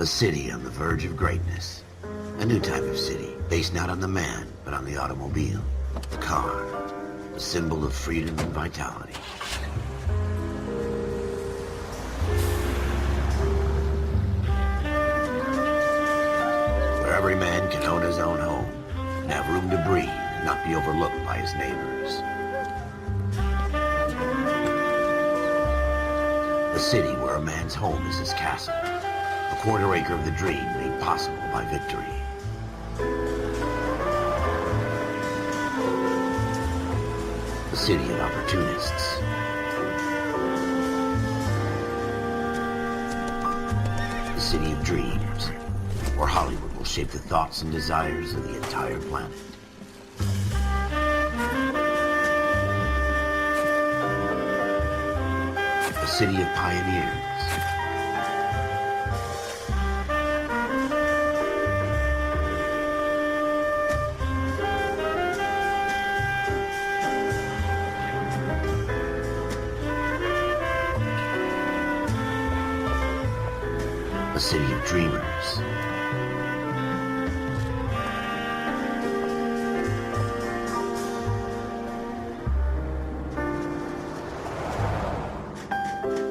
A city on the verge of greatness. A new type of city, based not on the man, but on the automobile. The car. A symbol of freedom and vitality. Where every man can own his own home, and have room to breathe, and not be overlooked by his neighbors. A city where a man's home is his castle. A quarter acre of the dream made possible by victory. A city of opportunists. A city of dreams, where Hollywood will shape the thoughts and desires of the entire planet. A city of pioneers. A city of dreamers.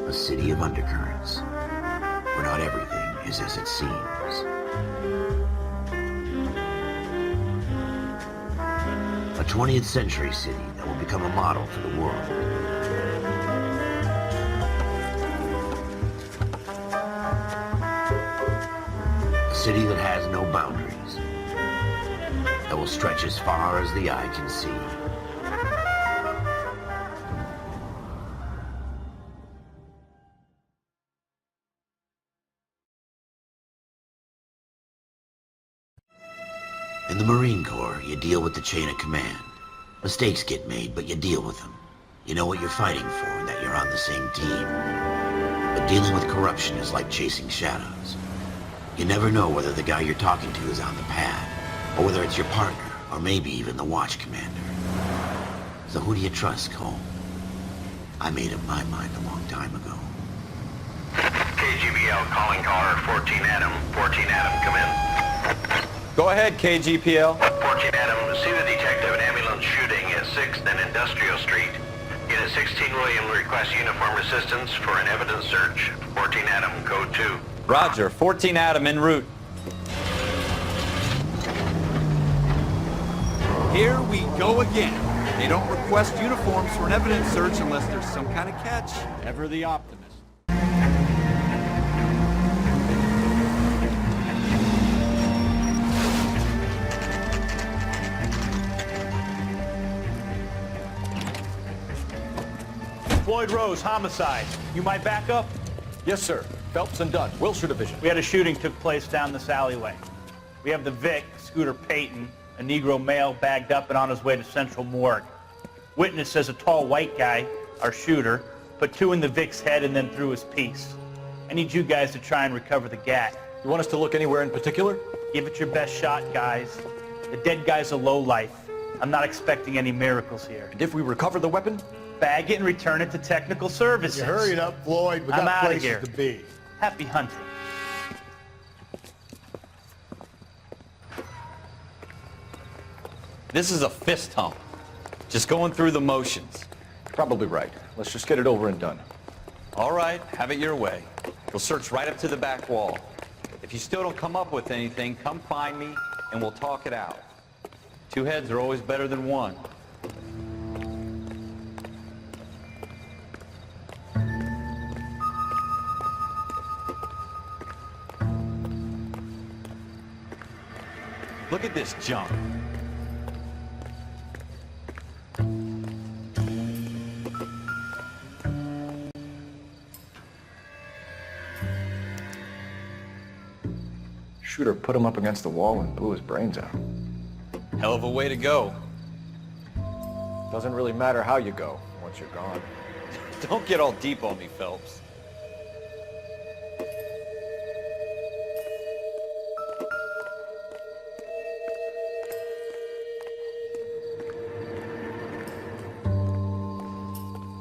A city of undercurrents, where not everything is as it seems. A 20th century city that will become a model for the world. A city that has no boundaries, that will stretch as far as the eye can see. In the Marine Corps, you deal with the chain of command. Mistakes get made, but you deal with them. You know what you're fighting for and that you're on the same team. But dealing with corruption is like chasing shadows. You never know whether the guy you're talking to is on the pad, or whether it's your partner, or maybe even the watch commander. So who do you trust, Cole? I made up my mind a long time ago. KGBL calling caller 14 Adam. 14 Adam, come in. Go ahead, KGPL. 14 Adam, see the detective in ambulance shooting at 6th and Industrial Street. Unit 16 William requests uniform assistance for an evidence search. 14 Adam, code 2. Roger, 14 Adam en route. Here we go again. They don't request uniforms for an evidence search unless there's some kind of catch. Ever the optimist. Floyd Rose, homicide. You might back up? Yes, sir. Phelps and Dunn, Wilshire Division. We had a shooting took place down this alleyway. We have the Vic, Scooter Payton, a Negro male bagged up and on his way to Central Morgue. Witness says a tall white guy, our shooter, put 2 in the Vic's head and then threw his piece. I need you guys to try and recover the gat. You want us to look anywhere in particular? Give it your best shot, guys. The dead guy's a lowlife. I'm not expecting any miracles here. And if we recover the weapon? Bag it and return it to technical services. You hurry up, Floyd. We I'm got outta places here. to be. Happy hunting. This is a fist hump. Just going through the motions. Probably right. Let's just get it over and done. All right, have it your way. We'll search right up to the back wall. If you still don't come up with anything, come find me and we'll talk it out. 2 heads are always better than 1. Look at this junk. Shooter put him up against the wall and blew his brains out. Hell of a way to go. Doesn't really matter how you go once you're gone. Don't get all deep on me, Phelps.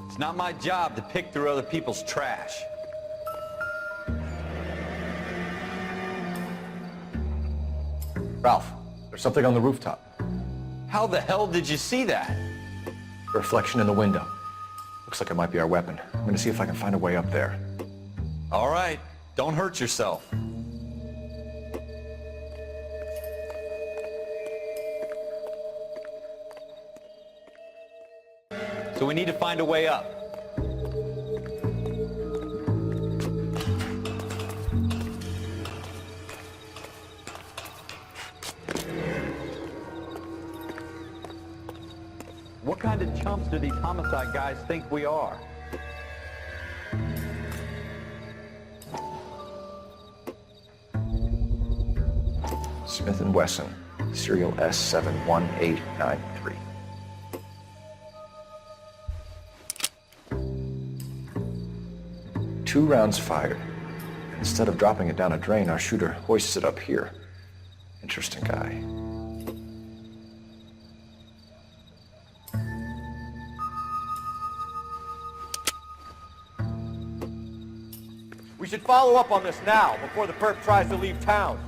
It's not my job to pick through other people's trash. Ralph, there's something on the rooftop. How the hell did you see that? A reflection in the window. Looks like it might be our weapon. I'm gonna see if I can find a way up there. All right, don't hurt yourself. So we need to find a way up. What kind of chumps do these homicide guys think we are? Smith & Wesson, serial S71893. Two rounds fired. Instead of dropping it down a drain, our shooter hoists it up here. Interesting guy. We should follow up on this now, before the perp tries to leave town.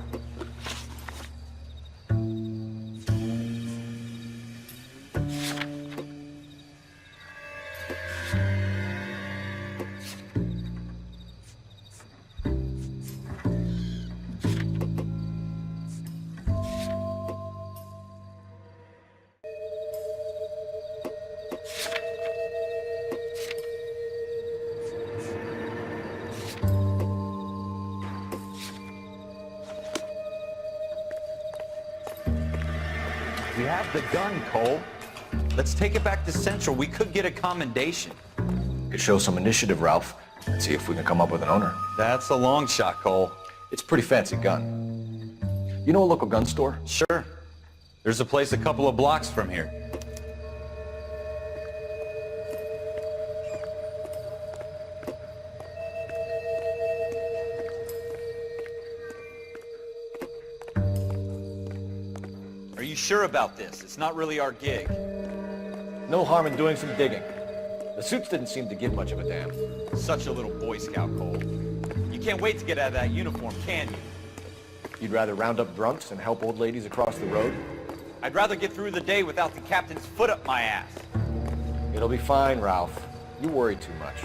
We have the gun, Cole. Let's take it back to Central. We could get a commendation. Could show some initiative, Ralph, and see if we can come up with an owner. That's a long shot, Cole. It's a pretty fancy gun. You know a local gun store? Sure. There's a place a couple of blocks from here. Are you sure about this? It's not really our gig. No harm in doing some digging. The suits didn't seem to give much of a damn. Such a little Boy Scout, Cole. You can't wait to get out of that uniform, can you? You'd rather round up drunks and help old ladies across the road? I'd rather get through the day without the captain's foot up my ass. It'll be fine, Ralph. You worry too much.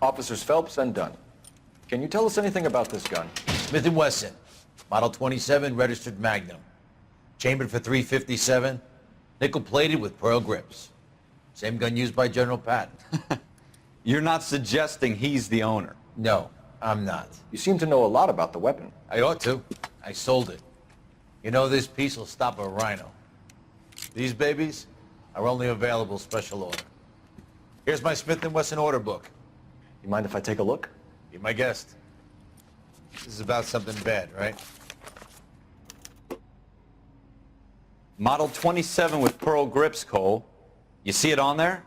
Officers Phelps and Dunn. Can you tell us anything about this gun? Smith & Wesson, Model 27, registered Magnum. Chambered for .357, nickel-plated with pearl grips. Same gun used by General Patton. You're not suggesting he's the owner? No, I'm not. You seem to know a lot about the weapon. I ought to. I sold it. You know, this piece will stop a rhino. These babies are only available special order. Here's my Smith & Wesson order book. You mind if I take a look? Be my guest. This is about something bad, right? Model 27 with pearl grips, Cole. You see it on there?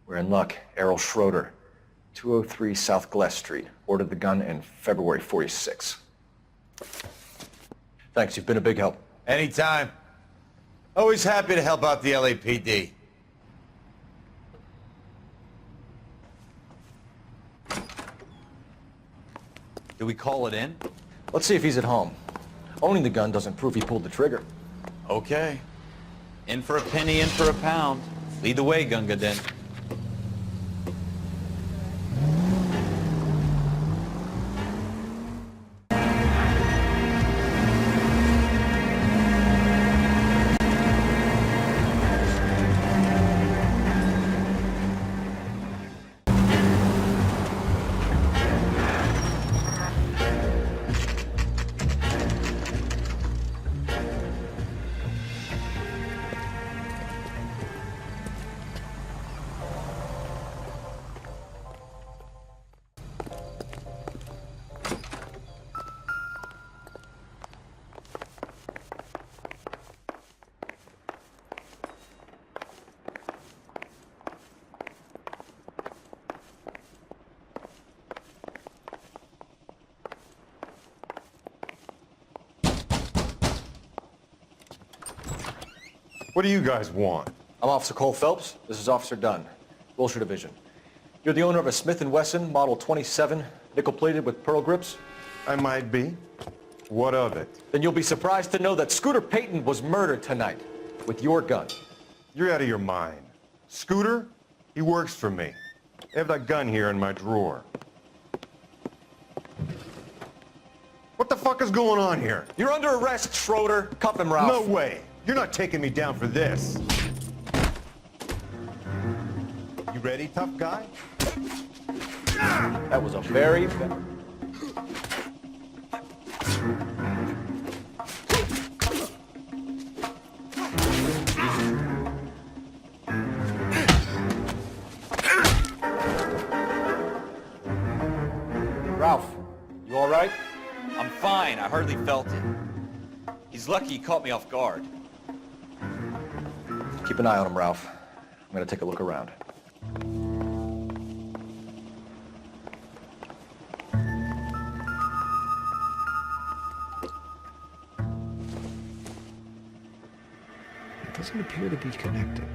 We're in luck. Errol Schroeder, 203 South Glass Street. Ordered the gun in February '46. Thanks, you've been a big help. Anytime. Always happy to help out the LAPD. Do we call it in? Let's see if he's at home. Owning the gun doesn't prove he pulled the trigger. Okay. In for a penny, in for a pound. Lead the way, Gunga Din. What do you guys want? I'm Officer Cole Phelps. This is Officer Dunn, Wilshire Division. You're the owner of a Smith & Wesson Model 27, nickel-plated with pearl grips? I might be. What of it? Then you'll be surprised to know that Scooter Payton was murdered tonight with your gun. You're out of your mind. Scooter? He works for me. I have that gun here in my drawer. What the fuck is going on here? You're under arrest, Schroeder. Cuff him, Ralph. No way. You're not taking me down for this. You ready, tough guy? That was a very... Ralph, you all right? I'm fine. I hardly felt it. He's lucky he caught me off guard. Keep an eye on him, Ralph. I'm gonna take a look around. It doesn't appear to be connected.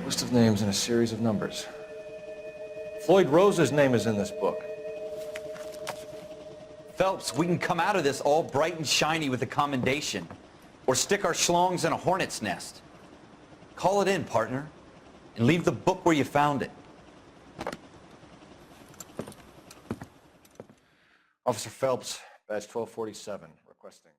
List of names and a series of numbers. Floyd Rose's name is in this book. Phelps, we can come out of this all bright and shiny with a commendation. Or stick our schlongs in a hornet's nest. Call it in, partner. And leave the book where you found it. Officer Phelps, badge 1247, requesting.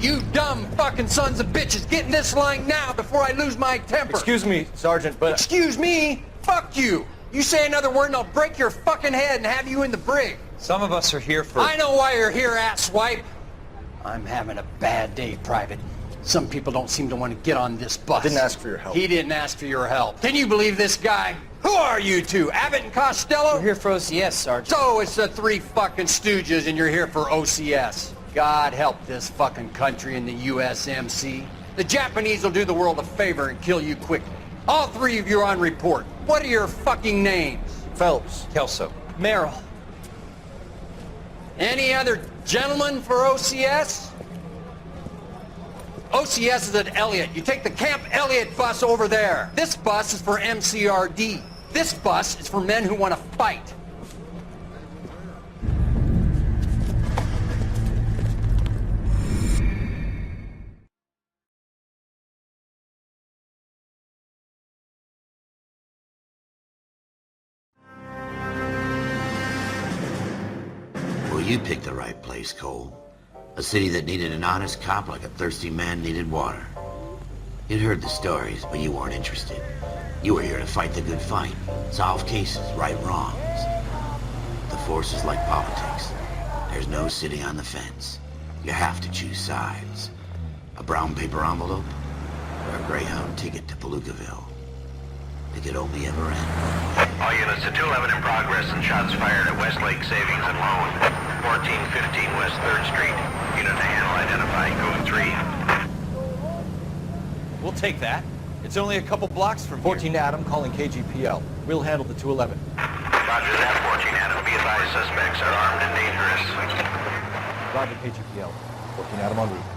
You dumb fucking sons of bitches, get in this line now before I lose my temper. Excuse me, Sergeant, but... Excuse me? Fuck you. You say another word and I'll break your fucking head and have you in the brig. Some of us are here for... I know why you're here, asswipe. I'm having a bad day, Private. Some people don't seem to want to get on this bus. I didn't ask for your help. He didn't ask for your help. Can you believe this guy? Who are you two, Abbott and Costello? We're here for OCS, Sergeant. So it's the three fucking stooges and you're here for OCS. God help this fucking country and the USMC. The Japanese will do the world a favor and kill you quickly. All three of you are on report. What are your fucking names? Phelps. Kelso. Merrill. Any other gentlemen for OCS? OCS is at Elliott. You take the Camp Elliott bus over there. This bus is for MCRD. This bus is for men who want to fight. Well, you picked the right place, Cole. A city that needed an honest cop like a thirsty man needed water. You'd heard the stories, but you weren't interested. You were here to fight the good fight, solve cases, right wrongs. The force is like politics. There's no sitting on the fence. You have to choose sides. A brown paper envelope, or a Greyhound ticket to Palookaville. It could only ever end. All units to 211 in progress and shots fired at Westlake Savings and Loan, 1415 West 3rd Street. Unit to handle identified, code 3. We'll take that. It's only a couple blocks from 14 Adam calling KGPL. We'll handle the 211. Roger that, 14 Adam. Be advised, suspects are armed and dangerous. Roger KGPL. 14 Adam en route.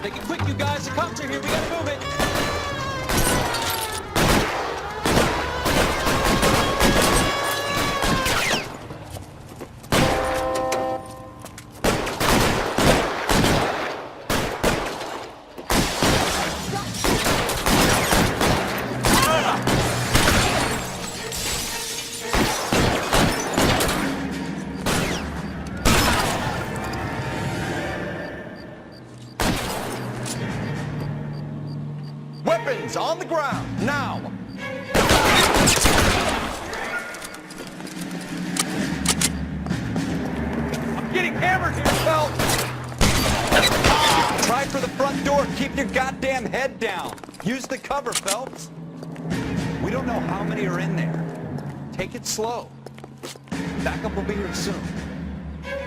Make it quick, you guys. The cops are here. We gotta move it. weapons on the ground, now! I'm getting hammered here, Phelps! Try for the front door. Keep your goddamn head down. Use the cover, Phelps. We don't know how many are in there. Take it slow. Backup will be here soon.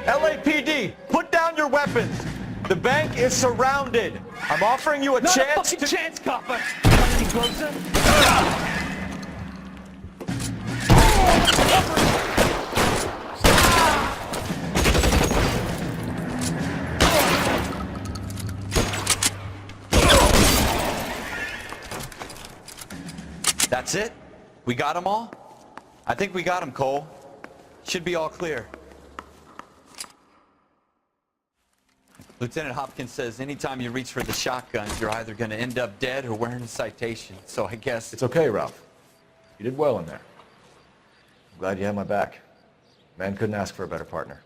LAPD, put down your weapons. The bank is surrounded. I'm offering you a Not chance a fucking to... chance, copper. Come any closer? That's it? We got them all? I think we got them, Cole. Should be all clear. Lieutenant Hopkins says anytime you reach for the shotgun, you're either going to end up dead or wearing a citation. So I guess... It's okay, Ralph. You did well in there. I'm glad you had my back. Man couldn't ask for a better partner.